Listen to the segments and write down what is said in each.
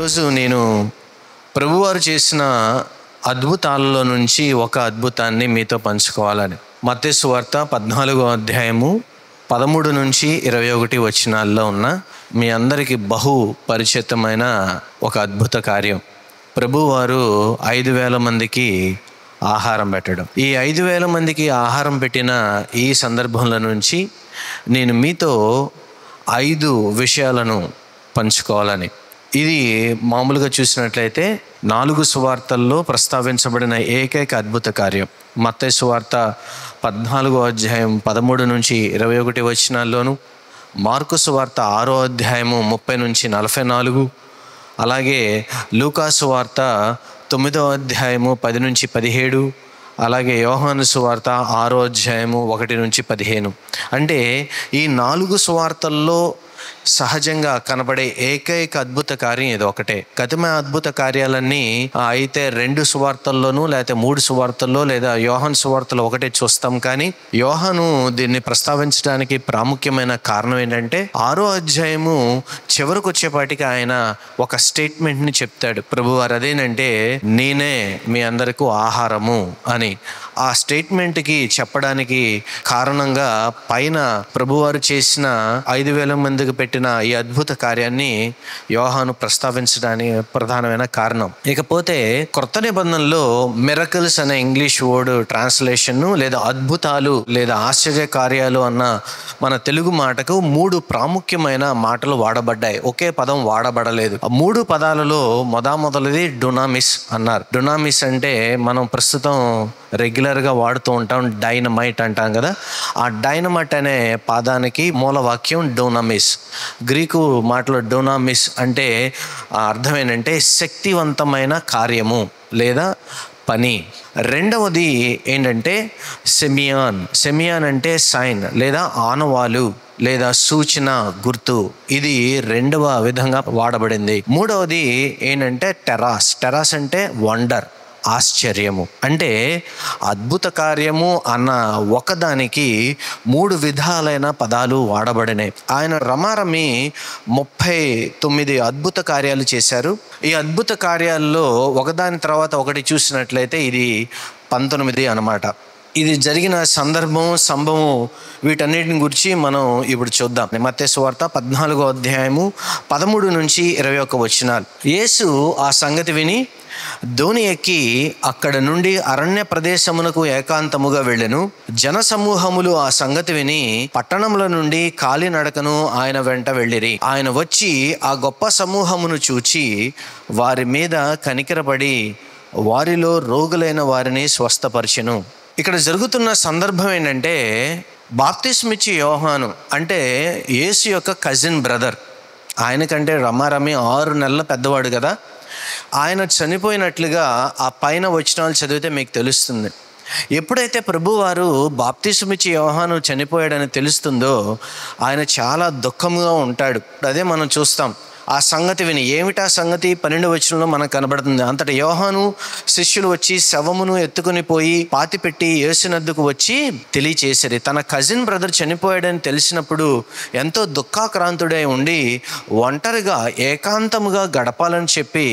ఈరోజు నేను ప్రభువారు చేసిన అద్భుతాలలో నుంచి ఒక అద్భుతాన్ని మీతో పంచుకోవాలని. మత్తయి సువార్త 14వ అధ్యాయము 13 నుంచి 21 వచనాల్లో ఉన్న మీ అందరికీ బహు పరిచితమైన ఒక అద్భుత కార్యం. ప్రభువారు 5,000 మందికి ఆహారం పెట్టడం. ఈ 5,000 మందికి ఆహారం పెట్టిన ఈ సందర్భంలో నుంచి నేను మీతో 5 విషయాలను పంచుకోవాలని. ఇది మామూలుగా చూసినట్లయితే 4 సువార్తల్లో ప్రస్తావించబడిన ఏకైక అద్భుత కార్యం. మత్తయి సువార్త 14వ అధ్యాయం 13 నుంచి 21 వచనాల్లోను, మార్కు సువార్త 6వ అధ్యాయము 30 నుంచి 44, అలాగే లూకా సువార్త 9వ అధ్యాయము 10 నుంచి 17, అలాగే యోహాను సువార్త 6వ అధ్యాయము 1 నుంచి 15. అంటే ఈ 4 సువార్తల్లో సహజంగా కనబడే ఏకైక అద్భుత కార్యం ఇది ఒకటే. గతిమ అద్భుత కార్యాలన్నీ అయితే 2 సువార్తల్లోనూ లేకపోతే 3 సువార్తల్లో లేదా యోహాను సువార్తలో ఒకటే చూస్తాం. కానీ యోహాను దీన్ని ప్రస్తావించడానికి ప్రాముఖ్యమైన కారణం ఏంటంటే 6వ అధ్యాయము చివరికి వచ్చేపాటికి ఆయన ఒక స్టేట్మెంట్ని చెప్తాడు ప్రభువారు. అదేనంటే నేనే మీ అందరికీ ఆహారము అని. ఆ స్టేట్మెంట్కి చెప్పడానికి కారణంగా పైన ప్రభువారు చేసిన 5,000 మందికి పెట్టిన ఈ అద్భుత కార్యాన్ని యోహాను ప్రస్తావించడానికి ప్రధానమైన కారణం. ఇకపోతే క్రొత్త నిబంధనలో మిరకల్స్ అనే ఇంగ్లీష్ వర్డ్ ట్రాన్స్లేషన్ లేదా అద్భుతాలు లేదా ఆశ్చర్య కార్యాలు అన్న మన తెలుగు మాటకు 3 ప్రాముఖ్యమైన మాటలు వాడబడ్డాయి. ఒకే పదం వాడబడలేదు. ఆ 3 పదాలలో మొదటిది డునామిస్ అన్నారు. డునామిస్ అంటే మనం ప్రస్తుతం రెగ్యులర్గా వాడుతూ ఉంటాం, డైనమైట్ అంటాం కదా. ఆ డైనమైట్ అనే పదానికి మూలవాక్యం డోనామిస్. గ్రీకు మాటలో డోనామిస్ అంటే అర్థం ఏంటంటే శక్తివంతమైన కార్యము లేదా పని. రెండవది ఏంటంటే సెమియాన్ అంటే సైన్ లేదా ఆనవాలు లేదా సూచన, గుర్తు. ఇది 2వ విధంగా వాడబడింది. మూడవది ఏంటంటే టెరాస్ అంటే వండర్, ఆశ్చర్యము. అంటే అద్భుత కార్యము అన్న ఒకదానికి 3 విధాలైన పదాలు వాడబడినాయి. ఆయన రమారమి 39 అద్భుత కార్యాలు చేశారు. ఈ అద్భుత కార్యాల్లో ఒకదాని తర్వాత ఒకటి చూసినట్లయితే ఇది 19 అన్నమాట. ఇది జరిగిన సంభవం వీటన్నిటిని గురించి మనం ఇప్పుడు చూద్దాం. మత్తయి సువార్త 14వ అధ్యాయము 13 నుంచి 21 వచనాలు. యేసు ఆ సంగతి విని దోణి ఎక్కి అక్కడ నుండి అరణ్య ప్రదేశమునకు ఏకాంతముగా వెళ్ళెను. జనసమూహములు ఆ సంగతి విని పట్టణముల నుండి కాలినడకను ఆయన వెంట వెళ్ళిరి. ఆయన వచ్చి ఆ గొప్ప సమూహమును చూచి వారి మీద కనికరపడి వారిలో రోగులైన వారిని స్వస్థపరిచెను. ఇక్కడ జరుగుతున్న సందర్భం ఏంటంటే బాప్తిస్మిచ్చి యోహాను అంటే యేసు యొక్క కజిన్ బ్రదర్. ఆయనకంటే రమారమి 6 నెలల పెద్దవాడు కదా. ఆయన చనిపోయినట్లుగా ఆ పైన వచనాలు చదివితే మీకు తెలుస్తుంది. ఎప్పుడైతే ప్రభువారు బాప్తిస్మిచ్చి యోహాను చనిపోయాడని తెలుస్తుందో ఆయన చాలా దుఃఖంగా ఉంటాడు. అదే మనం చూస్తాం. ఆ సంగతి విని, ఏమిటా సంగతి 12వ వచనంలో మనకు కనబడుతుంది. అంతటా యోహాను శిష్యులు వచ్చి శవమును ఎత్తుకుని పోయి పాతిపెట్టి యేసునద్దకు వచ్చి తెలియచేశారు. తన కజిన్ బ్రదర్ చనిపోయాడని తెలిసినప్పుడు ఎంతో దుఃఖాక్రాంతుడై ఉండి ఒంటరిగా ఏకాంతముగా గడపాలని చెప్పి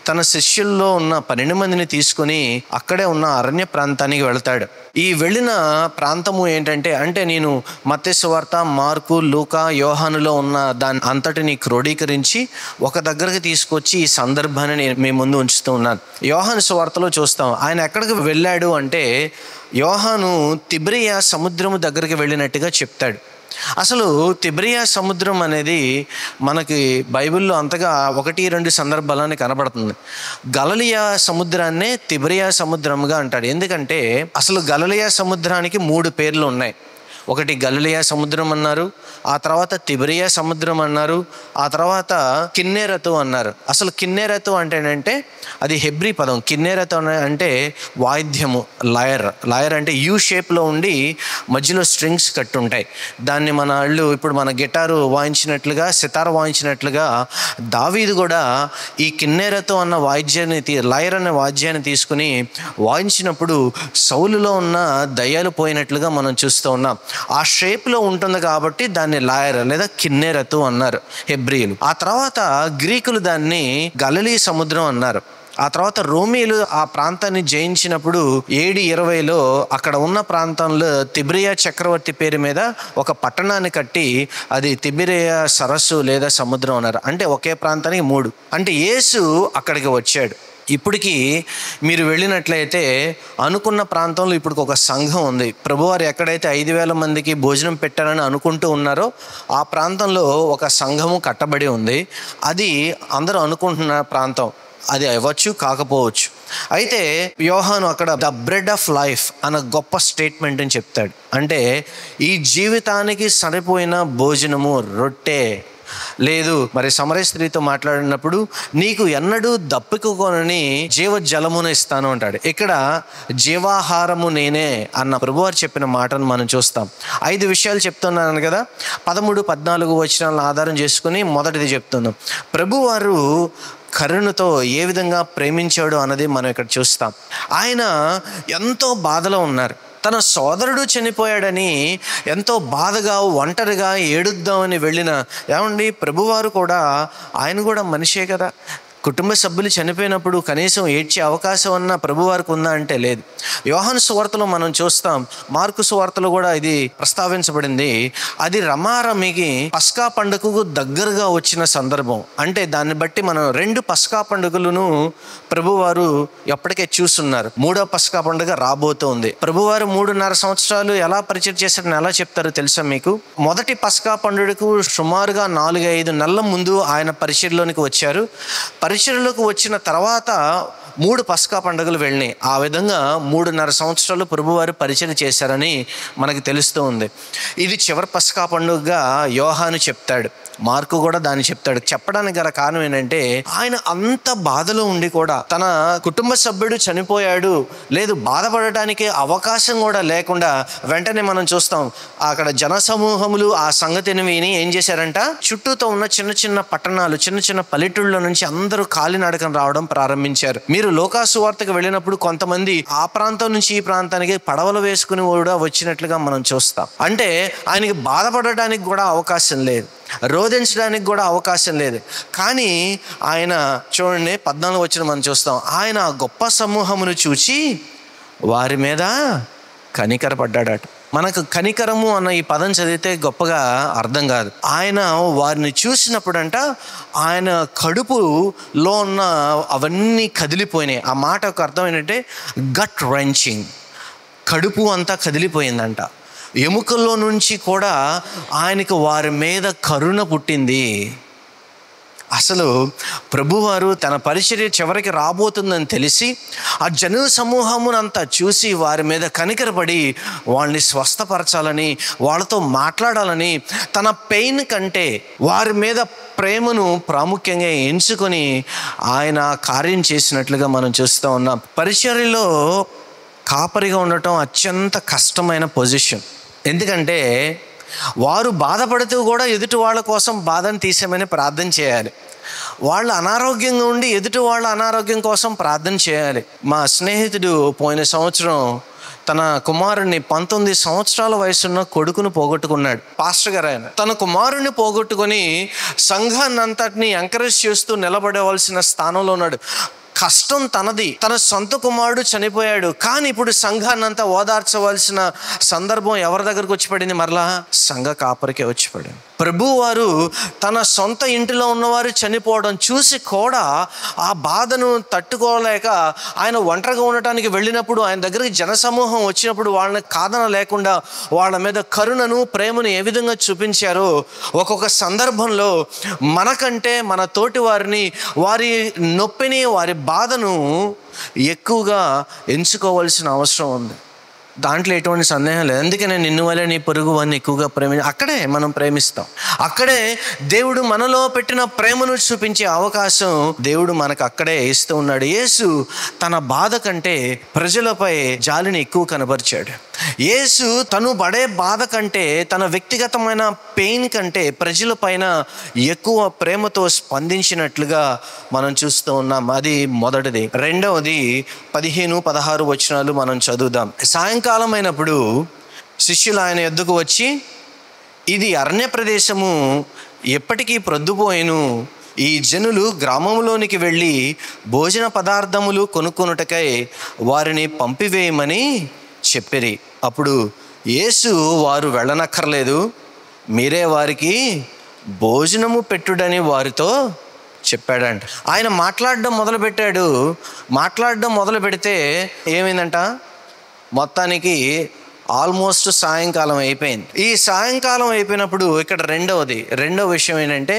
తన శిష్యుల్లో ఉన్న 12 మందిని తీసుకుని అక్కడే ఉన్న అరణ్య ప్రాంతానికి వెళతాడు. ఈ వెళ్ళిన ప్రాంతము ఏంటంటే నేను మత్తయి సువార్త, మార్కు, లూకా, యోహానులో ఉన్న దాని అంతటిని క్రోడీకరించి ఒక దగ్గరకు తీసుకొచ్చి ఈ సందర్భాన్ని నేను మీ ముందు ఉంచుతూ ఉన్నాను. యోహాను సువార్తలో చూస్తాం. ఆయన ఎక్కడికి వెళ్ళాడు అంటే యోహాను తిబెరియా సముద్రము దగ్గరికి వెళ్ళినట్టుగా చెప్తాడు. అసలు తిబెరియా సముద్రం అనేది మనకి బైబిల్లో అంతగా 1-2 సందర్భాలని కనబడుతుంది. గలిలయ సముద్రాన్నే తిబెరియా సముద్రంగా అంటాడు. ఎందుకంటే అసలు గలిలయ సముద్రానికి 3 పేర్లు ఉన్నాయి. ఒకటి గలిలయ సముద్రం అన్నారు, ఆ తర్వాత తిబెరియా సముద్రం అన్నారు, ఆ తర్వాత కిన్నెరతు అన్నారు. అసలు కిన్నెరతు అంటే అది హెబ్రీ పదం. కిన్నెరతు అంటే వాయిద్యము, లయర్ అంటే యూ షేప్లో ఉండి మధ్యలో స్ట్రింగ్స్ కట్టుంటాయి. దాన్ని మన వాళ్ళు ఇప్పుడు మన గిటారు వాయించినట్లుగా, సితార్ వాయించినట్లుగా దావీదు కూడా ఈ కిన్నెరతు అన్న వాయిద్యాన్ని లయర్ అనే వాద్యాన్ని తీసుకుని వాయించినప్పుడు సౌలులో ఉన్న దయ్యాలు పోయినట్లుగా మనం చూస్తూ ఉన్నాం. ఆ షేప్లో ఉంటుంది కాబట్టి దాన్ని లాయర్ లేదా కిన్నెరతు అన్నారు హెబ్రీయులు. ఆ తర్వాత గ్రీకులు దాన్ని గలిలీ సముద్రం అన్నారు. ఆ తర్వాత రోమీలు ఆ ప్రాంతాన్ని జయించినప్పుడు AD 20లో అక్కడ ఉన్న ప్రాంతంలో తిబిరియా చక్రవర్తి పేరు మీద ఒక పట్టణాన్ని కట్టి అది తిబిరియా సరస్సు లేదా సముద్రం అన్నారు. అంటే ఒకే ప్రాంతానికి 3. అంటే యేసు అక్కడికి వచ్చాడు. ఇప్పటికీ మీరు వెళ్ళినట్లయితే అనుకున్న ప్రాంతంలో ఇప్పుడు ఒక సంఘం ఉంది. ప్రభువారు ఎక్కడైతే 5,000 మందికి భోజనం పెట్టారని అనుకుంటూ ఉన్నారో ఆ ప్రాంతంలో ఒక సంఘము కట్టబడి ఉంది. అది అందరూ అనుకుంటున్న ప్రాంతం. అది అవ్వచ్చు, కాకపోవచ్చు. అయితే యోహాను అక్కడ ద బ్రెడ్ ఆఫ్ లైఫ్ అన్న గొప్ప స్టేట్మెంట్ అని చెప్తాడు. అంటే ఈ జీవితానికి సరిపోయిన భోజనము రొట్టె లేదు. మరి సమరయ స్త్రీతో మాట్లాడినప్పుడు నీకు ఎన్నడూ దప్పికొనని జీవజలమును ఇస్తాను అంటాడు. ఇక్కడ జీవాహారము నేనే అన్న ప్రభువారు చెప్పిన మాటను మనం చూస్తాం. 5 విషయాలు చెప్తున్నాను కదా, 13, 14 వచనాలను ఆధారం చేసుకుని మొదటిది చెప్తున్నాం. ప్రభువారు కరుణతో ఏ విధంగా ప్రేమించాడు అన్నది మనం ఇక్కడ చూస్తాం. ఆయన ఎంతో బాధలో ఉన్నారు. తన సోదరుడు చనిపోయాడని ఎంతో బాధగా ఒంటరిగా ఏడుద్దామని వెళ్ళిన ఏమండి ప్రభువారు కూడా, ఆయన కూడా మనిషే కదా. కుటుంబ సభ్యులు చనిపోయినప్పుడు కనీసం ఏడ్చే అవకాశం అన్న ప్రభువారికి ఉందా అంటే లేదు. యోహాను సువార్తలో మనం చూస్తాం, మార్కు సువార్తలో కూడా ఇది ప్రస్తావించబడింది. అది రమారమికి పస్కా పండుగకు దగ్గరగా వచ్చిన సందర్భం. అంటే దాన్ని బట్టి మనం 2 పస్కా పండుగలను ప్రభువారు ఎప్పటికే చూస్తున్నారు. 3వ పస్కా పండుగ రాబోతోంది. ప్రభువారు 3.5 సంవత్సరాలు ఎలా పరిచయం చేశారని ఎలా చెప్తారో తెలుసా మీకు? మొదటి పస్కా పండుగకు సుమారుగా 4-5 నెలల ముందు ఆయన పరిచర్లోనికి వచ్చారు. పరిచర్లోకి వచ్చిన తర్వాత 3 పస్కా పండుగలు వెళ్ళినాయి. ఆ విధంగా 3.5 సంవత్సరాలు ప్రభువారు పరిచయం చేశారని మనకు తెలుస్తూ ఉంది. ఇది చివరి పస్కా పండుగగా యోహాను చెప్తాడు, మార్కు కూడా దాన్ని చెప్తాడు. చెప్పడానికి గల కారణం ఏంటంటే ఆయన అంత బాధలో ఉండి కూడా తన కుటుంబ సభ్యుడు చనిపోయాడు లేదు బాధపడటానికి అవకాశం కూడా లేకుండా వెంటనే మనం చూస్తాం అక్కడ జనసమూహములు ఆ సంగతిని విని ఏం చేశారంట, చుట్టూతో ఉన్న చిన్న చిన్న పట్టణాలు, చిన్న చిన్న పల్లెటూళ్ళ నుంచి అందరూ కాలినడకన రావడం ప్రారంభించారు. మీరు లూకా సువార్తకు వెళ్ళినప్పుడు కొంతమంది ఆ ప్రాంతం నుంచి ఈ ప్రాంతానికి పడవలు వేసుకుని కూడా వచ్చినట్లుగా మనం చూస్తాం. అంటే ఆయనకి బాధపడటానికి కూడా అవకాశం లేదు, రోధించడానికి కూడా అవకాశం లేదు. కానీ ఆయన చూడండి 14 వచనం మనం చూస్తాం, ఆయన గొప్ప సమూహమును చూచి వారి మీద కనికరపడ్డాడట. మనకు కనికరము అన్న ఈ పదం చదివితే గొప్పగా అర్థం కాదు. ఆయన వారిని చూసినప్పుడంట ఆయన కడుపులో ఉన్న అవన్నీ కదిలిపోయినాయి. ఆ మాట ఒక అర్థం ఏంటంటే గట్ రెంచింగ్, కడుపు అంతా కదిలిపోయిందంట. ఎముకల్లో నుంచి కూడా ఆయనకు వారి మీద కరుణ పుట్టింది. అసలు ప్రభువారు తన పరిచర్య చివరికి రాబోతుందని తెలిసి ఆ జన సమూహమునంతా చూసి వారి మీద కనికరపడి వాళ్ళని స్వస్థపరచాలని, వాళ్ళతో మాట్లాడాలని, తన పెయిన్ కంటే వారి మీద ప్రేమను ప్రాముఖ్యంగా ఎంచుకొని ఆయన కార్యం చేసినట్లుగా మనం చూస్తూ ఉన్నాం. పరిచర్యలో కాపరిగా ఉండటం అత్యంత కష్టమైన పొజిషన్. ఎందుకంటే వారు బాధపడుతూ కూడా ఎదుటి వాళ్ళ కోసం బాధను తీసేమని ప్రార్థన చేయాలి. వాళ్ళు అనారోగ్యంగా ఉండి ఎదుటి వాళ్ళ అనారోగ్యం కోసం ప్రార్థన చేయాలి. మా స్నేహితుడు పోయిన సంవత్సరం తన కుమారుడిని 19 సంవత్సరాల వయసున్న కొడుకును పోగొట్టుకున్నాడు. పాస్టర్ గారు ఆయన తన కుమారుడిని పోగొట్టుకొని సంఘాన్ని అంతటిని ఎంకరేజ్ చేస్తూ నిలబడవలసిన స్థానంలో ఉన్నాడు. కష్టం తనది, తన సొంత కుమారుడు చనిపోయాడు. కానీ ఇప్పుడు సంఘాన్ని అంతా ఓదార్చవలసిన సందర్భం ఎవరి దగ్గరకు వచ్చి పడింది? మరలా సంఘ కాపరికే వచ్చి పడింది. ప్రభువారు తన సొంత ఇంటిలో ఉన్నవారు చనిపోవడం చూసి కూడా ఆ బాధను తట్టుకోలేక ఆయన ఒంటరిగా ఉండటానికి వెళ్ళినప్పుడు ఆయన దగ్గరికి జనసమూహం వచ్చినప్పుడు వాళ్ళని కాదన లేకుండా వాళ్ళ మీద కరుణను, ప్రేమను ఏ విధంగా చూపించారో ఒక్కొక్క సందర్భంలో మనకంటే మన తోటి వారిని, వారి నొప్పిని, వారి బాధను ఎక్కువగా ఎంచుకోవాల్సిన అవసరం ఉంది. దాంట్లో ఎటువంటి సందేహం లేదు. అందుకే నేను నిన్ను వల్ల నీ పొరుగు వారిని ఎక్కువగా అక్కడే మనం ప్రేమిస్తాం. అక్కడే దేవుడు మనలో పెట్టిన ప్రేమను చూపించే అవకాశం దేవుడు మనకు అక్కడే ఇస్తూ ఉన్నాడు. యేసు తన బాధ కంటే ప్రజలపై జాలిని ఎక్కువ కనబరిచాడు. యేసు తను పడే బాధ కంటే, తన వ్యక్తిగతమైన పెయిన్ కంటే ప్రజల పైన ఎక్కువ ప్రేమతో స్పందించినట్లుగా మనం చూస్తూ ఉన్నాం. అది మొదటిది. రెండవది 15-16 వచనాలు మనం చదువుదాం. సాయంకాలం అయినప్పుడు శిష్యులు ఆయన యొద్దకు వచ్చి, ఇది అరణ్య ప్రదేశము, ఎప్పటికీ ప్రొద్దుపోయెను. ఈ జనులు గ్రామంలోనికి వెళ్ళి భోజన పదార్థములు కొనుక్కొనుటకై వారిని పంపివేయమని చెప్పిరి. అప్పుడు యేసు, వారు వెళ్ళనక్కర్లేదు, మీరే వారికి భోజనము పెట్టుడని వారితో చెప్పాడంట. ఆయన మాట్లాడడం మొదలు పెడితే ఏమైందంట, మొత్తానికి ఆల్మోస్ట్ సాయంకాలం అయిపోయింది. ఈ సాయంకాలం అయిపోయినప్పుడు ఇక్కడ రెండో విషయం ఏంటంటే,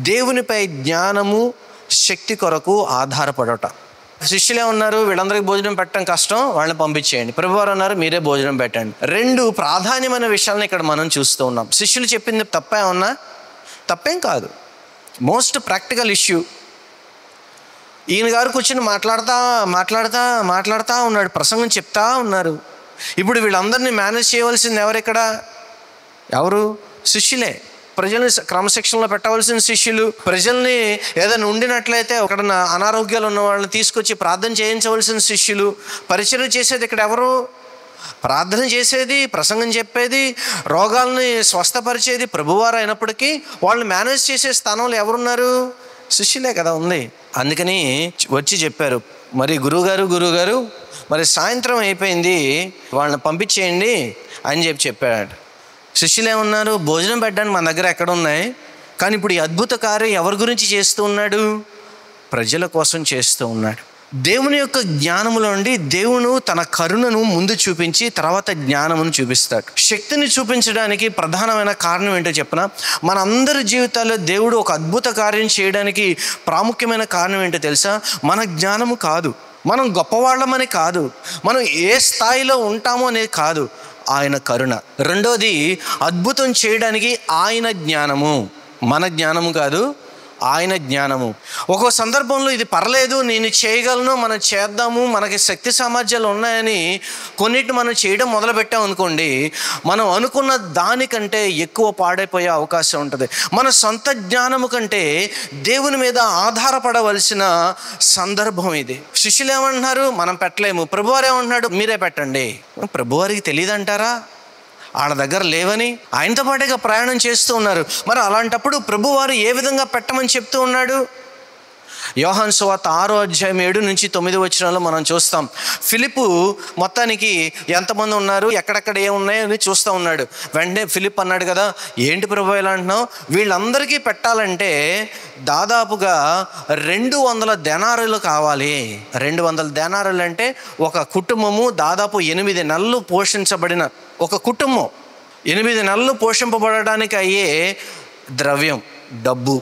దేవునిపై జ్ఞానము శక్తి కొరకు ఆధారపడట. శిష్యులే ఉన్నారు, వీళ్ళందరికీ భోజనం పెట్టడం కష్టం, వాళ్ళని పంపించేయండి. ప్రభువారు అన్నారు, మీరే భోజనం పెట్టండి. రెండు ప్రాధాన్యమైన విషయాలను ఇక్కడ మనం చూస్తూ ఉన్నాం. శిష్యులు చెప్పింది తప్పేం కాదు, మోస్ట్ ప్రాక్టికల్ ఇష్యూ. ఈయన గారు కూర్చొని మాట్లాడుతూ ఉన్నాడు, ప్రసంగం చెప్తా ఉన్నారు. ఇప్పుడు వీళ్ళందరినీ మేనేజ్ చేయవలసింది ఎవరు? శిష్యులే. ప్రజల్ని క్రమశిక్షణలో పెట్టవలసిన శిష్యులు. ప్రజల్ని ఏదైనా ఉండినట్లయితే ఒకడన్నా అనారోగ్యాలు ఉన్న వాళ్ళని తీసుకొచ్చి ప్రార్థన చేయించవలసిన శిష్యులు. పరిచర్య చేసేది ఇక్కడ ఎవరు? ప్రార్థన చేసేది, ప్రసంగం చెప్పేది, రోగాల్ని స్వస్థపరిచేది ప్రభువారు అయినప్పటికీ వాళ్ళని మేనేజ్ చేసే స్థానంలో ఎవరున్నారు? శిష్యులే కదా ఉంది. అందుకని వచ్చి చెప్పారు, మరి గురువుగారు మరి సాయంత్రం అయిపోయింది, వాళ్ళని పంపించేయండి అని చెప్పాడు. శిష్యులు ఏమన్నారు? భోజనం పెట్టడానికి మన దగ్గర ఎక్కడ ఉన్నాయి, కానీ ఇప్పుడు ఈ అద్భుత కార్యం ఎవరి గురించి చేస్తూ ఉన్నాడు? ప్రజల కోసం చేస్తూ ఉన్నాడు. దేవుని యొక్క జ్ఞానములో నుండి దేవుడు తన కరుణను ముందు చూపించి తర్వాత జ్ఞానమును చూపిస్తాడు. శక్తిని చూపించడానికి ప్రధానమైన కారణం ఏంటో చెప్పనా? మన అందరి జీవితాల్లో దేవుడు ఒక అద్భుత కార్యం చేయడానికి ప్రాముఖ్యమైన కారణం ఏంటో తెలుసా? మన జ్ఞానము కాదు, మనం గొప్పవాళ్ళమని కాదు, మనం ఏ స్థాయిలో ఉంటామో అనేది కాదు, ఆయన కరుణ. రెండోది, అద్భుతం చేయడానికి ఆయన జ్ఞానము, మన జ్ఞానము కాదు, ఆయన జ్ఞానము. ఒక్కో సందర్భంలో ఇది పర్లేదు, నేను చేయగలను, మనం చేద్దాము, మనకి శక్తి సామర్థ్యాలు ఉన్నాయని కొన్నిటిని మనం చేయడం మొదలుపెట్టాం అనుకోండి, మనం అనుకున్న దానికంటే ఎక్కువ పాడైపోయే అవకాశం ఉంటుంది. మన సొంత జ్ఞానము కంటే దేవుని మీద ఆధారపడవలసిన సందర్భం ఇది. శిష్యులు ఏమంటున్నారు? మనం పెట్టలేము. ప్రభువారు ఏమంటున్నాడు? మీరే పెట్టండి. ప్రభువారికి తెలియదంటారా వాళ్ళ దగ్గర లేవని? ఆయనతో పాటుగా ప్రయాణం చేస్తూ ఉన్నారు. మరి అలాంటప్పుడు ప్రభువారు ఏ విధంగా పెట్టమని చెప్తూ ఉన్నాడు? యోహాను సువార్త 6:7-9 మనం చూస్తాం. ఫిలిప్పు మొత్తానికి ఎంతమంది ఉన్నారు, ఎక్కడెక్కడ ఏమున్నాయని చూస్తూ ఉన్నాడు. వెంటనే ఫిలిప్ అన్నాడు కదా, ఏంటి ప్రభు ఇలా అంటున్నావు? వీళ్ళందరికీ పెట్టాలంటే దాదాపుగా 200 దెనారులు కావాలి. 200 దెనారులు అంటే ఒక కుటుంబము దాదాపు 8 నెలలు పోషించబడిన ఒక కుటుంబం, 8 నెలలు పోషింపబడడానికి అయ్యే ద్రవ్యం, డబ్బు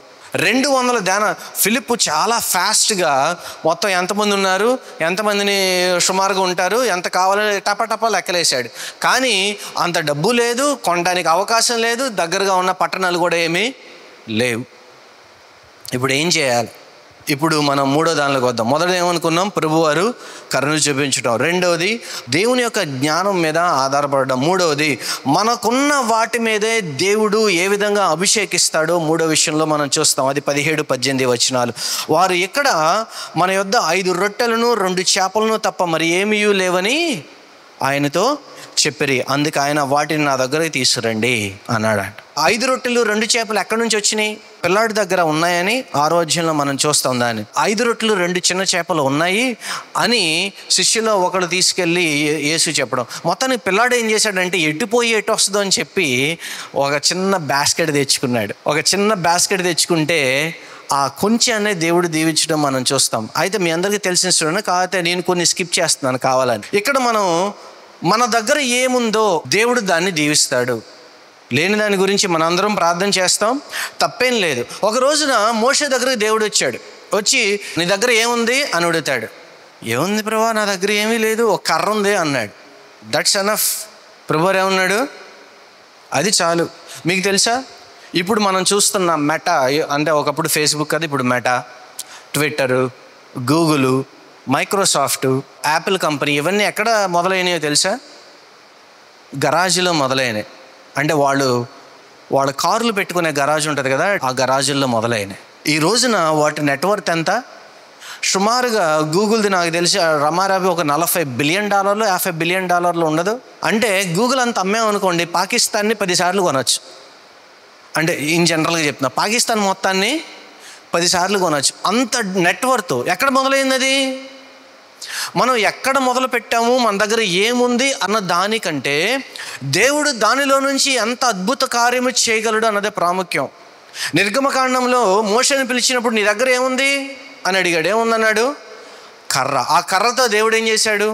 200 దెనార్. ఫిలిప్పు చాలా ఫాస్ట్గా మొత్తం ఎంతమంది ఉన్నారు, ఎంతమందిని సుమారుగా ఉంటారు, ఎంత కావాలని టపా లెక్కలేశాడు. కానీ అంత డబ్బు లేదు, కొనడానికి అవకాశం లేదు, దగ్గరగా ఉన్న పట్టణాలు కూడా ఏమీ లేవు. ఇప్పుడు ఏం చేయాలి? ఇప్పుడు మనం మూడో దానిలోకి వద్దాం. మొదట ఏమనుకున్నాం? ప్రభువారు కరుణ చూపించడం. రెండవది, దేవుని యొక్క జ్ఞానం మీద ఆధారపడడం. మూడవది, మనకున్న వాటి మీదే దేవుడు ఏ విధంగా అభిషేకిస్తాడో మూడో విషయంలో మనం చూస్తాం. అది 17-18 వారు ఇక్కడ మన యొద్ద 5 రొట్టెలను 2 చేపలను తప్ప మరి ఏమీ లేవని ఆయనతో చెప్పిరి. అందుకే ఆయన వాటిని నా దగ్గరికి తీసుకురండి అన్నాడు. 5 రొట్టెలు 2 చేపలు ఎక్కడి నుంచి వచ్చినాయి? పిల్లాడి దగ్గర ఉన్నాయని 6వ అధ్యాయంలో మనం చూస్తాం. దాన్ని 5 రొట్టెలు 2 చిన్న చేపలు ఉన్నాయి అని శిష్యులో ఒకడు తీసుకెళ్ళి యేసు చెప్పడం. మొత్తానికి పిల్లాడు ఏం చేశాడంటే ఎటు వస్తుందో అని చెప్పి ఒక చిన్న బాస్కెట్ తెచ్చుకున్నాడు. ఒక చిన్న బాస్కెట్ తెచ్చుకుంటే ఆ కొంచెం దేవుడు దీవించడం మనం చూస్తాం. అయితే మీ అందరికీ తెలిసిన స్టోరీ కాకపోతే నేను కొన్ని స్కిప్ చేస్తున్నాను కావాలని. ఇక్కడ మనం మన దగ్గర ఏముందో దేవుడు దాన్ని దీవిస్తాడు. లేని దాని గురించి మనందరం ప్రార్థన చేస్తాం, తప్పేం లేదు. ఒక రోజున మోషే దగ్గరకు దేవుడు వచ్చి నీ దగ్గర ఏముంది అని అడుగుతాడు. ఏముంది ప్రభా, నా దగ్గర ఏమీ లేదు, ఒక కర్ర ఉంది అన్నాడు. That's enough. ప్రభువారు ఏమన్నాడు? అది చాలు. మీకు తెలుసా, ఇప్పుడు మనం చూస్తున్న మెటా, అంటే ఒకప్పుడు ఫేస్బుక్, అది ఇప్పుడు meta, Twitter, Google, Microsoft, Apple company, ఇవన్నీ ఎక్కడ మొదలైనయో తెలుసా? గరాజులో మొదలైనవి. అంటే వాళ్ళ కార్లు పెట్టుకునే గరాజు ఉంటుంది కదా, ఆ గరాజుల్లో మొదలైనవి. ఈ రోజున వాటి నెట్వర్క్ ఎంత? సుమారుగా గూగుల్ది నాకు తెలిసి రమారవి ఒక $40 బిలియన్ $50 బిలియన్ ఉండదు. అంటే గూగుల్ అంత అమ్మేమనుకోండి, పాకిస్తాన్ని 10 సార్లు కొనవచ్చు. అంటే ఇన్ జనరల్గా చెప్తున్నా, పాకిస్తాన్ మొత్తాన్ని 10 సార్లు కొనవచ్చు. అంత నెట్వర్త్. ఎక్కడ మొదలైంది అది? మనం ఎక్కడ మొదలు పెట్టాము, మన దగ్గర ఏముంది అన్న దానికంటే దేవుడు దానిలో నుంచి ఎంత అద్భుత కార్యము చేయగలడు అన్నదే ప్రాముఖ్యం. నిర్గమకాండంలో మోషేని పిలిచినప్పుడు నీ దగ్గర ఏముంది అని అడిగాడు. ఏముందన్నాడు? కర్ర. ఆ కర్రతో దేవుడు ఏం చేశాడు?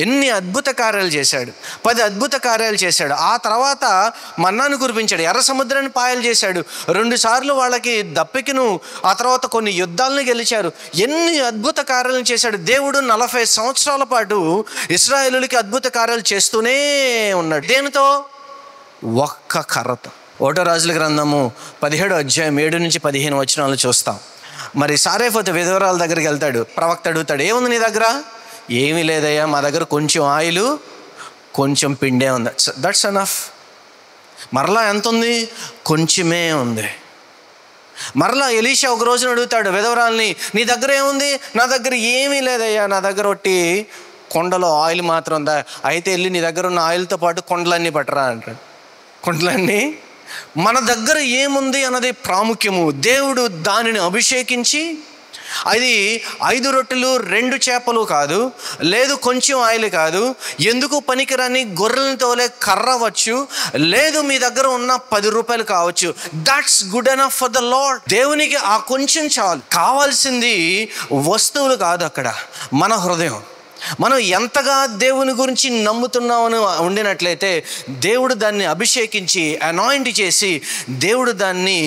ఎన్ని అద్భుత కార్యాలు చేశాడు. 10 అద్భుత కార్యాలు చేశాడు. ఆ తర్వాత మన్నాను కురిపించాడు, ఎర్ర సముద్రాన్ని పాయలు చేశాడు, 2 సార్లు వాళ్ళకి దప్పికను, ఆ తర్వాత కొన్ని యుద్ధాలను గెలిచారు. ఎన్ని అద్భుత కార్యాలను చేశాడు దేవుడు. 40 సంవత్సరాల పాటు ఇశ్రాయేలులకి అద్భుత కార్యాలు చేస్తూనే ఉన్నాడు. దేనితో? ఒక్క కర్రతో. 1 రాజుల గ్రంథము 17వ అధ్యాయం 7-15 వచనాలు చూస్తాం. మరి సారేఫతు విధవరాల దగ్గరికి వెళ్తాడు. ప్రవక్త అడుగుతాడు, ఏముంది నీ దగ్గర? ఏమీ లేదయ్యా, మా దగ్గర కొంచెం ఆయిలు, కొంచెం పిండే ఉంది. That's enough. మరలా ఎంత ఉంది? కొంచెమే ఉంది. మరలా ఎలీషా ఒక రోజున అడుగుతాడు విధవరాల్ని, నీ దగ్గర ఏముంది? నా దగ్గర ఏమీ లేదయ్యా, నా దగ్గర ఒట్టి కొండలో ఆయిల్ మాత్రం ఉందా. అయితే వెళ్ళి నీ దగ్గర ఉన్న ఆయిల్తో పాటు కొండలన్నీ పట్టరా అంటాడు. కొండలన్నీ. మన దగ్గర ఏముంది అన్నది ప్రాముఖ్యము. దేవుడు దానిని అభిషేకించి, అది 5 రొట్టెలు 2 చేపలు కాదు, లేదు కొంచెం ఆయిల్ కాదు, ఎందుకు పనికిరాని గొర్రెలను తోలే కర్రవచ్చు, లేదు మీ దగ్గర ఉన్న 10 రూపాయలు కావచ్చు. That's good enough for the lord. దేవునికి ఆ కొంచెం చాలు. కావాల్సింది వస్తువులు కాదు, అక్కడ మన హృదయం. మనం ఎంతగా దేవుని గురించి నమ్ముతున్నామని ఉండినట్లయితే దేవుడు దాన్ని అభిషేకించి అనాయింట్ చేసి దేవుడు దాన్ని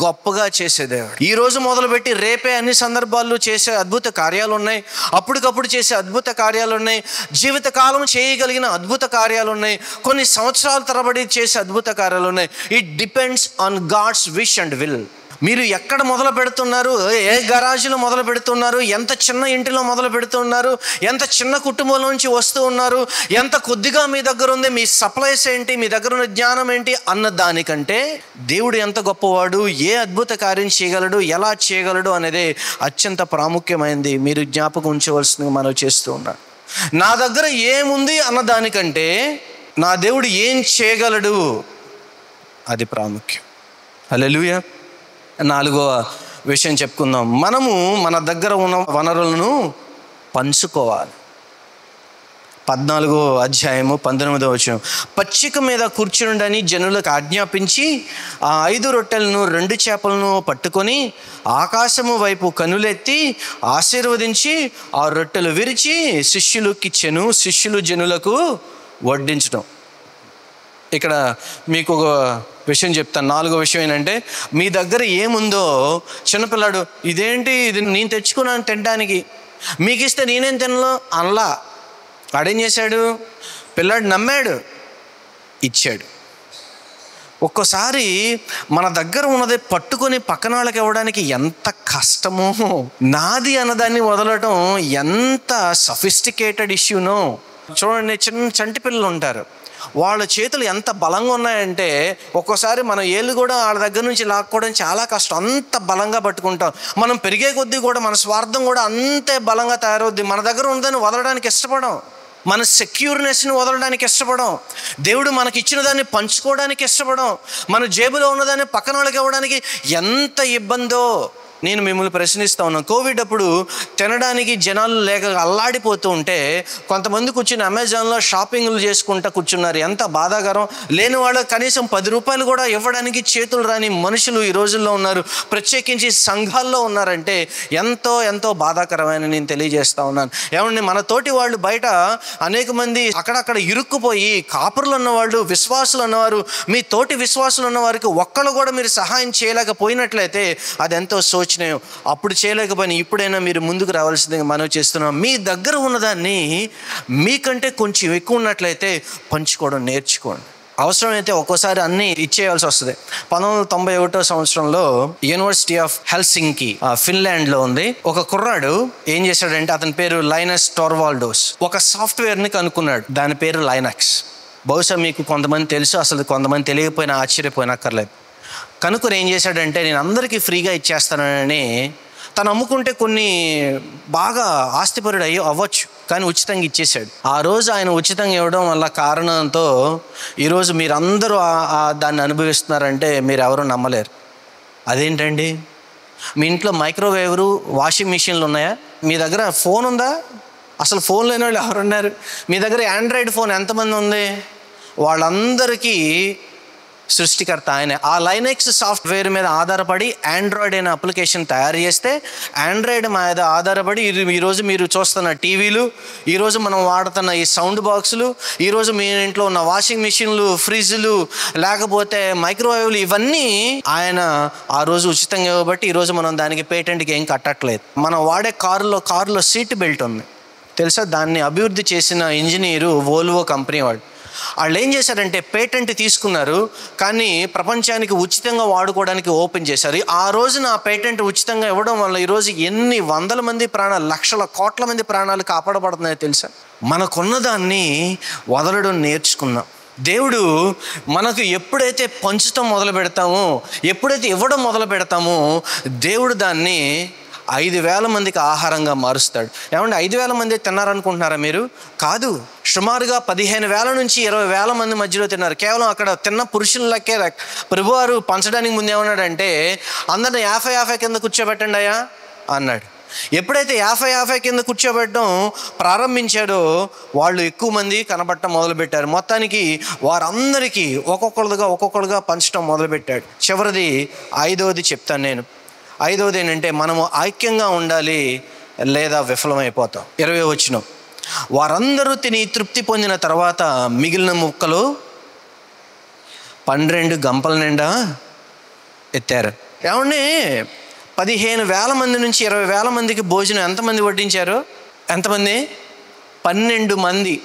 గొప్పగా చేసే దేవుడు. ఈరోజు మొదలుపెట్టి రేపే అన్ని సందర్భాల్లో చేసే అద్భుత కార్యాలు ఉన్నాయి, అప్పటికప్పుడు చేసే అద్భుత కార్యాలు ఉన్నాయి, జీవితకాలం చేయగలిగిన అద్భుత కార్యాలు ఉన్నాయి, కొన్ని సంవత్సరాల తరబడి చేసే అద్భుత కార్యాలు ఉన్నాయి. It depends on God's wish and will. మీరు ఎక్కడ మొదలు పెడుతున్నారు, ఏ గరాజులో మొదలు పెడుతున్నారు, ఎంత చిన్న ఇంటిలో మొదలు పెడుతున్నారు, ఎంత చిన్న కుటుంబం నుంచి వస్తూ ఉన్నారు, ఎంత కొద్దిగా మీ దగ్గర ఉంది, మీ సప్లైస్ ఏంటి, మీ దగ్గర ఉన్న జ్ఞానం ఏంటి అన్న దానికంటే దేవుడు ఎంత గొప్పవాడు, ఏ అద్భుత కార్యం చేయగలడు, ఎలా చేయగలడు అనేది అత్యంత ప్రాముఖ్యమైనది. మీరు జ్ఞాపకం ఉంచవలసిందిగా మనం చేస్తూ ఉన్నాం. నా దగ్గర ఏముంది అన్న దానికంటే నా దేవుడు ఏం చేయగలడు అది ప్రాముఖ్యం. హల్లెలూయా. 4వ విషయం చెప్పుకుందాం. మనము మన దగ్గర ఉన్న వనరులను పంచుకోవాలి. 14వ అధ్యాయము 19వ వచనం. పచ్చిక మీద కూర్చుండని జనులకు ఆజ్ఞాపించి ఆ 5 రొట్టెలను 2 చేపలను పట్టుకొని ఆకాశము వైపు కనులెత్తి ఆశీర్వదించి ఆ రొట్టెలు విరిచి శిష్యులకిచ్చెను. శిష్యులు జనులకు వడ్డించడం. ఇక్కడ మీకు ఒక విషయం చెప్తాను. 4వ విషయం ఏంటంటే, మీ దగ్గర ఏముందో, చిన్నపిల్లాడు ఇదేంటి, ఇది నేను తెచ్చుకున్నాను తినడానికి, మీకు ఇస్తే నేనేం తినలో అనలా. వాడేం చేశాడు? పిల్లాడు నమ్మాడు, ఇచ్చాడు. ఒక్కోసారి మన దగ్గర ఉన్నది పట్టుకొని పక్కన వాళ్ళకి ఇవ్వడానికి ఎంత కష్టమో, నాది అన్నదాన్ని వదలటం ఎంత సఫిస్టికేటెడ్ ఇష్యూనో. చూడండి, చిన్న చంటి పిల్లలు ఉంటారు, వాళ్ళ చేతులు ఎంత బలంగా ఉన్నాయంటే ఒక్కోసారి మన ఏళ్ళు కూడా వాళ్ళ దగ్గర నుంచి లాక్కోవడం చాలా కష్టం. అంత బలంగా పట్టుకుంటాం. మనం పెరిగే కొద్దీ కూడా మన స్వార్థం కూడా అంతే బలంగా తయారవుద్ది. మన దగ్గర ఉన్నదాన్ని వదలడానికి ఇష్టపడం, మన సెక్యూర్నెస్ని వదలడానికి ఇష్టపడం, దేవుడు మనకి ఇచ్చిన దాన్ని పంచుకోవడానికి ఇష్టపడం, మన జేబులో ఉన్నదాన్ని పక్కన వాళ్ళకి ఇవ్వడానికి ఎంత ఇబ్బందో. నేను మిమ్మల్ని ప్రశ్నిస్తా ఉన్నాను. కోవిడ్ అప్పుడు తినడానికి జనాలు లేక అల్లాడిపోతూ ఉంటే కొంతమంది కూర్చుని అమెజాన్లో షాపింగ్లు చేసుకుంటూ కూర్చున్నారు. ఎంత బాధాకరం. లేని వాళ్ళు కనీసం 10 రూపాయలు కూడా ఇవ్వడానికి చేతులు రాని మనుషులు ఈ రోజుల్లో ఉన్నారు. ప్రత్యేకించి సంఘాల్లో ఉన్నారంటే ఎంతో ఎంతో బాధాకరమైన నేను తెలియజేస్తా ఉన్నాను. ఏమండి, మన తోటి వాళ్ళు బయట అనేక మంది అక్కడక్కడ ఇరుక్కుపోయి, కాపురులు ఉన్నవాళ్ళు, విశ్వాసులు ఉన్నవారు, మీ తోటి విశ్వాసులు ఉన్న వారికి ఒక్కళ్ళు కూడా మీరు సహాయం చేయలేకపోయినట్లయితే అది ఎంతో శోచనీయం. అప్పుడు చేయలేకపోయినా ఇప్పుడైనా మీరు ముందుకు రావాల్సిందిగా మనం చేస్తున్నాం. మీ దగ్గర ఉన్నదాన్ని మీకంటే కొంచెం ఎక్కువ ఉన్నట్లయితే పంచుకోవడం నేర్చుకోండి. అవసరమైతే ఒక్కోసారి అన్నీ ఇచ్చేయాల్సి వస్తుంది. 1991వ సంవత్సరంలో యూనివర్సిటీ ఆఫ్ హెల్సింకి ఫిన్లాండ్లో ఉంది. ఒక కుర్రాడు ఏం చేశాడంటే, అతని పేరు లైనస్ టోర్వాల్డోస్, ఒక సాఫ్ట్వేర్ని కనుక్కున్నాడు. దాని పేరు లైనక్స్. బహుశా మీకు కొంతమంది తెలుసు, అసలు కొంతమంది తెలియకపోయినా ఆశ్చర్యపోయినక్కర్లేదు. కనుక్కొని ఏం చేశాడంటే, నేను అందరికీ ఫ్రీగా ఇచ్చేస్తానని తను అమ్ముకుంటే కొన్ని బాగా ఆస్తిపరుడు అవ్వచ్చు, కానీ ఉచితంగా ఇచ్చేశాడు. ఆ రోజు ఆయన ఉచితంగా ఇవ్వడం వల్ల కారణంతో ఈరోజు మీరందరూ దాన్ని అనుభవిస్తున్నారంటే మీరు ఎవరు నమ్మలేరు. అదేంటండి? మీ ఇంట్లో మైక్రోవేవ్లు, వాషింగ్ మిషన్లు ఉన్నాయా? మీ దగ్గర ఫోన్ ఉందా? అసలు ఫోన్ లేని వాళ్ళు ఎవరున్నారు? మీ దగ్గర ఆండ్రాయిడ్ ఫోన్ ఎంతమంది ఉంది? వాళ్ళందరికీ సృష్టికర్త ఆయనే. ఆ లైనెక్స్ సాఫ్ట్వేర్ మీద ఆధారపడి ఆండ్రాయిడ్ అనే అప్లికేషన్ తయారు చేస్తే, ఆండ్రాయిడ్ మీద ఆధారపడి ఈరోజు మీరు చూస్తున్న టీవీలు, ఈరోజు మనం వాడుతున్న ఈ సౌండ్ బాక్సులు, ఈరోజు మీ ఇంట్లో ఉన్న వాషింగ్ మిషన్లు, ఫ్రిడ్జ్లు, లేకపోతే మైక్రోవేవ్లు, ఇవన్నీ ఆయన ఆ రోజు ఉచితంగా ఇవ్వబట్టి ఈరోజు మనం దానికి పేటెంట్కి ఏం కట్టట్లేదు. మనం వాడే కారులో సీట్ బెల్ట్ ఉంది తెలుసా? దాన్ని అభివృద్ధి చేసిన ఇంజనీరు వోల్వో కంపెనీ వాళ్ళు ఏం చేశారంటే పేటెంట్ తీసుకున్నారు, కానీ ప్రపంచానికి ఉచితంగా వాడుకోవడానికి ఓపెన్ చేశారు. ఆ రోజున ఆ పేటెంట్ ఉచితంగా ఇవ్వడం వల్ల ఈరోజు ఎన్ని వందల మంది ప్రాణాలు, లక్షల కోట్ల మంది ప్రాణాలు కాపాడబడుతున్నాయో తెలుసా? మనకున్న దాన్ని వదలడం నేర్చుకున్నాం. దేవుడు మనకు ఎప్పుడైతే పంచుతాం మొదలు పెడతామో, ఎప్పుడైతే ఇవ్వడం మొదలు పెడతామో, దేవుడు దాన్ని 5,000 మందికి ఆహారంగా మారుస్తాడు. ఏమంటే 5,000 మంది తిన్నారనుకుంటున్నారా మీరు? కాదు, సుమారుగా 15,000 నుంచి 20,000 మంది మధ్యలో తిన్నారు. కేవలం అక్కడ తిన్న పురుషులకే ప్రభువారు పంచడానికి ముందు ఏమన్నాడంటే, అందరిని 50-50 కింద కూర్చోబెట్టండి అయ్యా అన్నాడు. ఎప్పుడైతే 50-50 కింద కూర్చోబెట్టడం ప్రారంభించాడో వాళ్ళు ఎక్కువ మంది కనబడటం మొదలుపెట్టారు. మొత్తానికి వారందరికీ ఒక్కొక్కరుగా పంచడం మొదలుపెట్టాడు. చివరిది 5వది చెప్తాను నేను. 5వది ఏంటంటే, మనము ఐక్యంగా ఉండాలి లేదా విఫలమైపోతాం. 20వ వచనం, వారందరూ తిని తృప్తి పొందిన తర్వాత మిగిలిన ముక్కలు 12 గంపల నిండా ఎత్తారు. ఏమండి, 15,000 మంది నుంచి 20,000 మందికి భోజనం ఎంతమంది వడ్డించారు? ఎంతమంది? 12 మంది.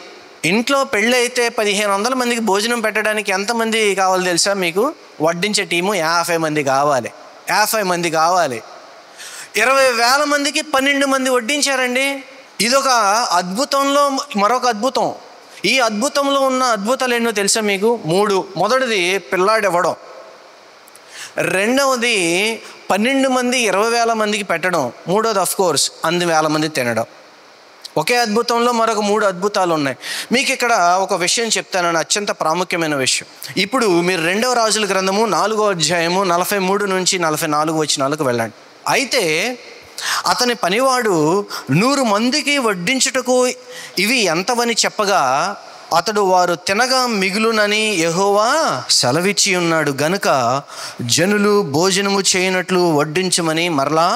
ఇంట్లో పెళ్ళి అయితే 1,500 మందికి భోజనం పెట్టడానికి ఎంతమంది కావాలి తెలుసా మీకు? వడ్డించే టీము 50 మంది కావాలి. 50 మంది కావాలి. 20,000 మందికి 12 మంది వడ్డించారండి. ఇదొక అద్భుతంలో మరొక అద్భుతం. ఈ అద్భుతంలో ఉన్న అద్భుతాలు ఎన్నో తెలుసా మీకు? 3. మొదటిది పిల్లాడు ఇవ్వడం, రెండవది 12 మంది 20,000 మందికి పెట్టడం, మూడవది అఫ్కోర్స్ 1,000 మంది తినడం. ఒకే అద్భుతంలో మరొక 3 అద్భుతాలు ఉన్నాయి. మీకు ఇక్కడ ఒక విషయం చెప్తానని, అత్యంత ప్రాముఖ్యమైన విషయం. ఇప్పుడు మీరు 2వ రాజుల గ్రంథము 4వ అధ్యాయము 43 నుంచి 44 వచనాలకు వెళ్ళండి. అయితే అతని పనివాడు 100 మందికి వడ్డించుటకు ఇవి ఎంతవని చెప్పగా, అతడు వారు తినగా మిగులునని యెహోవా సెలవిచ్చి ఉన్నాడు గనుక జనులు భోజనము చేయనట్లు వడ్డించమని మరలా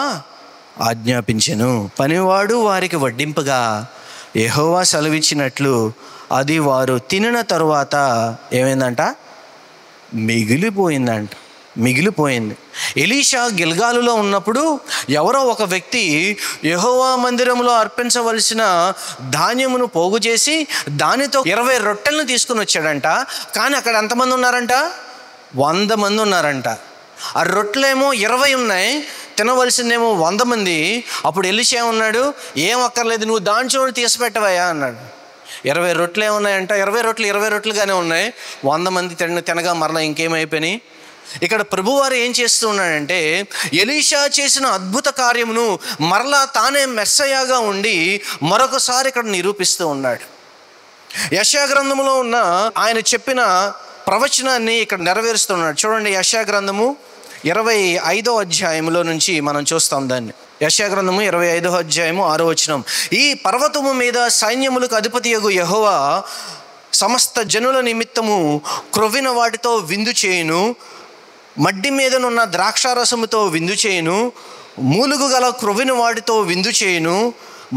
ఆజ్ఞాపించెను. పనివాడు వారికి వడ్డింపగా యెహోవా సెలవిచ్చినట్లు అది వారు తినిన తరువాత ఏమైందంట? మిగిలిపోయింది. ఎలీషా గిల్గాలులో ఉన్నప్పుడు ఎవరో ఒక వ్యక్తి యెహోవా మందిరంలో అర్పించవలసిన ధాన్యమును పోగు చేసి దానితో 20 రొట్టెలను తీసుకుని వచ్చాడంట. కానీ అక్కడ ఎంతమంది ఉన్నారంట? 100 మంది ఉన్నారంట. ఆ రొట్టెలేమో 20 ఉన్నాయి, తినవలసిందేమో 100 మంది. అప్పుడు ఎలీషా ఉన్నాడు, ఏం అక్కర్లేదు, నువ్వు దాంట్లో తీసి పెట్టవయ్యా అన్నాడు. 20 రొట్టెలు ఏమున్నాయంట? 20 రొట్టెలుగానే ఉన్నాయి. 100 మంది తినగా మరలా ఇంకేమైపోయినాయి? ఇక్కడ ప్రభువారు ఏం చేస్తూ ఉన్నాడంటే, ఎలీషా చేసిన అద్భుత కార్యమును మరలా తానే మెస్సయాగా ఉండి మరొకసారి ఇక్కడ నిరూపిస్తూ ఉన్నాడు. యెషయా గ్రంథములో ఉన్న ఆయన చెప్పిన ప్రవచనాన్ని ఇక్కడ నెరవేరుస్తున్నాడు. చూడండి, యెషయా గ్రంథము 25వ అధ్యాయంలో నుంచి మనం చూస్తాం దాన్ని. యెషయా గ్రంథము 25వ అధ్యాయము 6వ వచనం, ఈ పర్వతము మీద సైన్యములకు అధిపతియగు యెహోవా సమస్త జనుల నిమిత్తము క్రొవ్విన వాటితో విందు చేయును, మడ్డి మీదనున్న ద్రాక్షారసముతో విందు చేయును, మూలుగు గల క్రొవ్విన వాటితో విందు చేయును,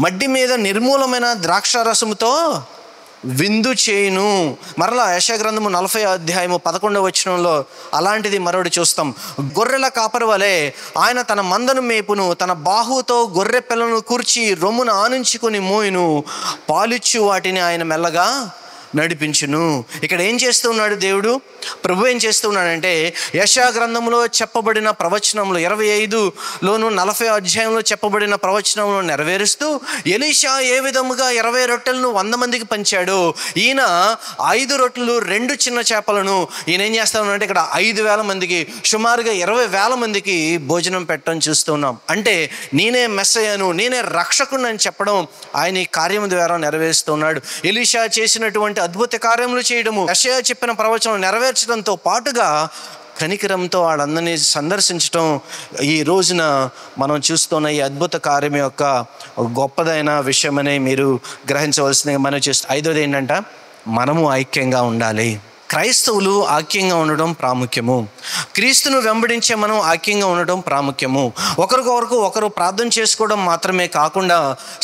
మడ్డి మీద నిర్మూలమైన ద్రాక్షారసముతో విందు చేయును. మరలా యెషయా గ్రంథము 40వ అధ్యాయము 11వ వచనంలో అలాంటిది మరొకటి చూస్తాం. గొర్రెల కాపరి వలె ఆయన తన మందను మేపును, తన బాహుతో గొర్రె పిల్లను కూర్చి రొమ్మును ఆనించుకొని మోయును, పాలిచ్చు వాటిని ఆయన మెల్లగా నడిపించును. ఇక్కడ ఏం చేస్తూ ఉన్నాడు దేవుడు? ప్రభు ఏం చేస్తూ ఉన్నాడంటే యెషయా గ్రంథంలో చెప్పబడిన ప్రవచనంలో 25లోను 40 అధ్యాయంలో చెప్పబడిన ప్రవచనంలో నెరవేరుస్తూ ఎలీషా ఏ విధముగా 20 రొట్టెలను 100 మందికి పంచాడో, ఈయన 5 రొట్టెలు 2 చిన్న చేపలను ఈయన ఏం చేస్తా ఉన్నాడంటే ఇక్కడ 5,000 మందికి, సుమారుగా 20,000 మందికి భోజనం పెట్టడం చూస్తున్నాం. అంటే నేనే మెస్సయ్యను, నేనే రక్షకుని అని చెప్పడం ఆయన ఈ కార్యం ద్వారా నెరవేరుస్తున్నాడు. ఎలీషా చేసినటువంటి అద్భుత కార్యములు చేయడము, యెషయా చెప్పిన ప్రవచనం నెరవేర్చడంతో పాటుగా కనికరంతో వాళ్ళందరినీ సందర్శించడం ఈ రోజున మనం చూస్తున్న ఈ అద్భుత కార్యం యొక్క గొప్పదైన విషయమని మీరు గ్రహించవలసిందిగా మనం చేస్తూ, 5వది ఏంటంట, మనము ఐక్యంగా ఉండాలి. క్రైస్తవులు ఐక్యంగా ఉండడం ప్రాముఖ్యము. క్రీస్తును వెంబడించే మనం ఐక్యంగా ఉండడం ప్రాముఖ్యము. ఒకరికొకరు ఒకరు ప్రార్థన చేసుకోవడం మాత్రమే కాకుండా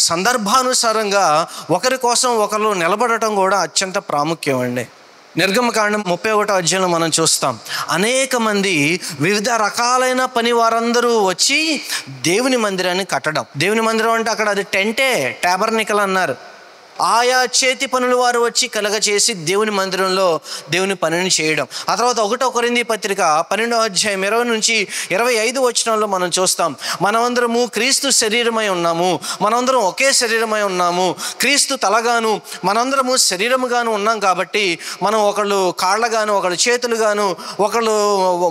సందర్భానుసారంగా ఒకరి కోసం ఒకరు నిలబడటం కూడా అత్యంత ప్రాముఖ్యం అండి. నిర్గమకాండం 31వ అధ్యాయంలో మనం చూస్తాం, అనేక మంది వివిధ రకాలైన పని వారందరూ వచ్చి దేవుని మందిరాన్ని కట్టడం. దేవుని మందిరం అంటే అక్కడ అది టెంటే, టాబర్నికల్ అన్నారు. ఆయా చేతి పనులు వారు వచ్చి కలగచేసి దేవుని మందిరంలో దేవుని పనిని చేయడం. ఆ తర్వాత 1 కొరింథీ పత్రిక 12వ అధ్యాయం 20 నుంచి 25 వచనంలో మనం చూస్తాం, మనమందరము క్రీస్తు శరీరమై ఉన్నాము, మనందరం ఒకే శరీరమై ఉన్నాము, క్రీస్తు తలగాను మనందరము శరీరముగాను ఉన్నాం. కాబట్టి మనం ఒకళ్ళు కాళ్ళగాను, ఒకళ్ళు చేతులుగాను, ఒకళ్ళు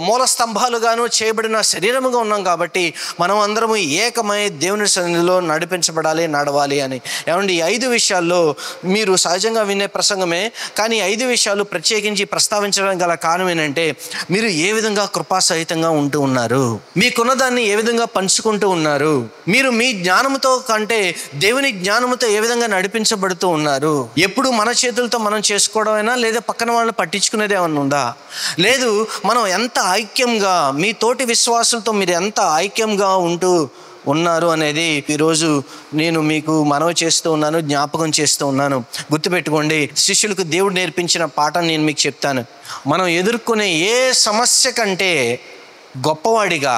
మూల స్తంభాలుగాను చేయబడిన శరీరముగా ఉన్నాం. కాబట్టి మనం అందరము ఏకమై దేవుని సన్నిధిలో నడిపించబడాలి, నడవాలి అని. ఏమండి, ఈ 5 విషయాల్లో మీరు సహజంగా వినే ప్రసంగమే, కానీ 5 విషయాలు ప్రత్యేకించి ప్రస్తావించడానికి గల కారణం ఏంటంటే, మీరు ఏ విధంగా కృపాసహితంగా ఉంటూ ఉన్నారు, మీకున్న దాన్ని ఏ విధంగా పంచుకుంటూ ఉన్నారు, మీరు మీ జ్ఞానంతో కంటే దేవుని జ్ఞానంతో ఏ విధంగా నడిపించబడుతూ ఉన్నారు. ఎప్పుడు మన చేతులతో మనం చేసుకోవడమైనా, లేదా పక్కన వాళ్ళని పట్టించుకునేది ఏమన్నా ఉందా? లేదు, మనం ఎంత ఐక్యంగా, మీ తోటి విశ్వాసులతో మీరు ఎంత ఐక్యంగా ఉంటూ ఉన్నారు అనేది ఈరోజు నేను మీకు మనవి చేస్తూ ఉన్నాను, జ్ఞాపకం చేస్తూ ఉన్నాను. గుర్తుపెట్టుకోండి, శిష్యులకు దేవుడు నేర్పించిన పాఠం నేను మీకు చెప్తాను. మనం ఎదుర్కొనే ఏ సమస్య కంటే గొప్పవాడిగా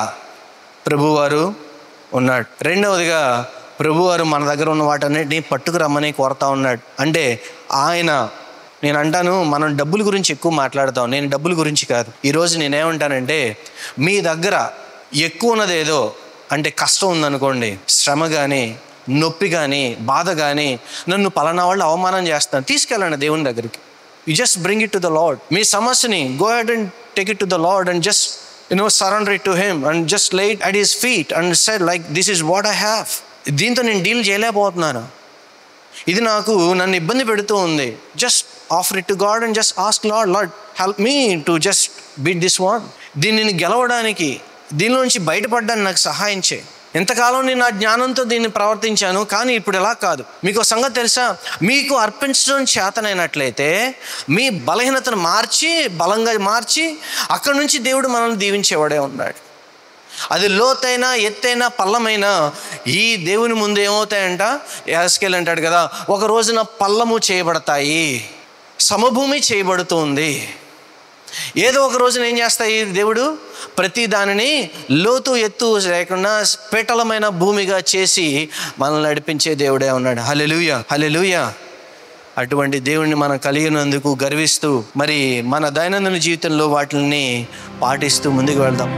ప్రభువారు ఉన్నాడు. రెండవదిగా, ప్రభువారు మన దగ్గర ఉన్న వాటన్నిటిని పట్టుకురమ్మని కోరుతా ఉన్నాడు. అంటే ఆయన, నేను అంటాను, మనం డబ్బుల గురించి ఎక్కువ మాట్లాడతాం, నేను డబ్బుల గురించి కాదు. ఈరోజు నేనేమంటానంటే, మీ దగ్గర ఎక్కువ ఉన్నదేదో అంటే కష్టం ఉందనుకోండి, శ్రమ కానీ, నొప్పి కానీ, బాధ కానీ, నన్ను పలానా వాళ్ళు అవమానం చేస్తాను, తీసుకెళ్ళండి దేవుని దగ్గరికి. You just bring it to the lord. మీ సమస్యని go ahead and take it to the lord and just surrender it to him and just lay it at his feet and said like, this is what I have. దీంతో నేను deal చేయలేకపోతున్నాను, ఇది నాకు నన్ను ఇబ్బంది పెడుతూ ఉంది. Just offer it to God and just ask lord, lord help me to just beat this one. దీనిని గెలవడానికి, దీనిలోంచి బయటపడడానికి నాకు సహాయం చేయి. ఎంతకాలం నేను నా జ్ఞానంతో దీన్ని ప్రవర్తించాను, కానీ ఇప్పుడు ఎలా కాదు. మీకు సంగతి తెలుసా, మీకు అర్పించడం చేతనైనట్లయితే మీ బలహీనతను మార్చి బలంగా మార్చి అక్కడి నుంచి దేవుడు మనల్ని దీవించేవాడే ఉన్నాడు. అది లోతైన, ఎత్తైన, పల్లమైన ఈ దేవుని ముందు ఏమవుతాయంట, యాస్కేల్ అంటాడు కదా, ఒక రోజున పల్లము చేయబడతాయి, సమభూమి చేయబడుతుంది. ఏదో ఒక రోజున ఏం చేస్తాయి, దేవుడు ప్రతి దానిని లోతు ఎత్తు లేకుండా పేటలమైన భూమిగా చేసి మనల్ని నడిపించే దేవుడే ఉన్నాడు. హల్లెలూయా, హల్లెలూయా. అటువంటి దేవుణ్ణి మనం కలిగినందుకు గర్విస్తూ మరి మన దైనందిన జీవితంలో వాటిని పాటిస్తూ ముందుకు వెళ్దాం.